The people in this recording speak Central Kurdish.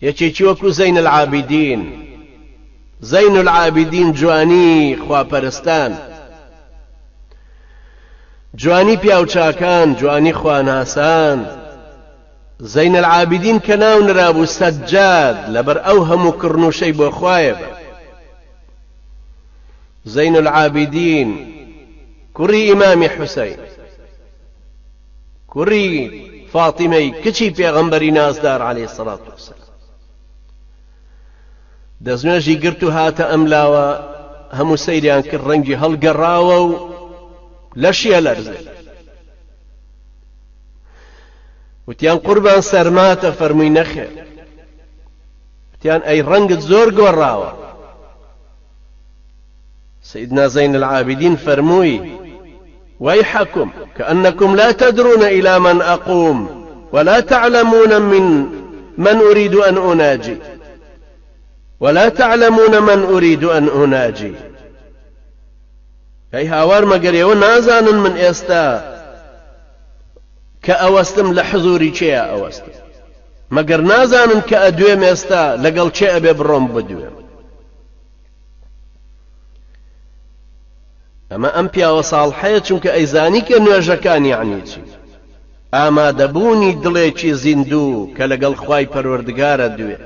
یەکێکی وەکو زەین العابدین. زەین العابدین جوانی خواپەرستان، جوانی پیاوچاکان، جوانی خواناسان. زەین العابدین کە ناو نرابوو سەجاد لەبەر ئەو هەموو کڕنوشەی بۆ خوایە بە. زەین العابدین کوڕی ئیمامی حوسەین، کوڕی فاتیمەی کچی پێغەمبەری نازدار عەلەیهی سەڵات وەسەلام. دەستنوێژی گرت و هاتە ئەم لاوە، هەموو سەیریان کرد، ڕەنگی هەڵگەڕاوە و لەشیە لەرزێ. وتیان قوربان سەرماتە، فەرمووی نەخێر. وتیان ئەی ڕەنگت زۆر گۆڕاوە. سيدنا زين العابدين فرموي ويحكم كأنكم لا تدرون إلى من أقوم ولا تعلمون من أريد أن أناجي، ولا تعلمون من أريد أن أناجي. أي هاوار مقريو نازان من إستا كأوستم لحضوري شيء أوستم مقر نازان كأدويم إستا لقل شيء ببرم بدويم. ئەمە ئەم پیاوە ساڵحەیە چونکە ئەیزانی کە نوێژەکان یعنی چی، ئامادەبوونی دڵێکی زیندوو کە لەگەڵ خوای پەروەردگارە دوێ.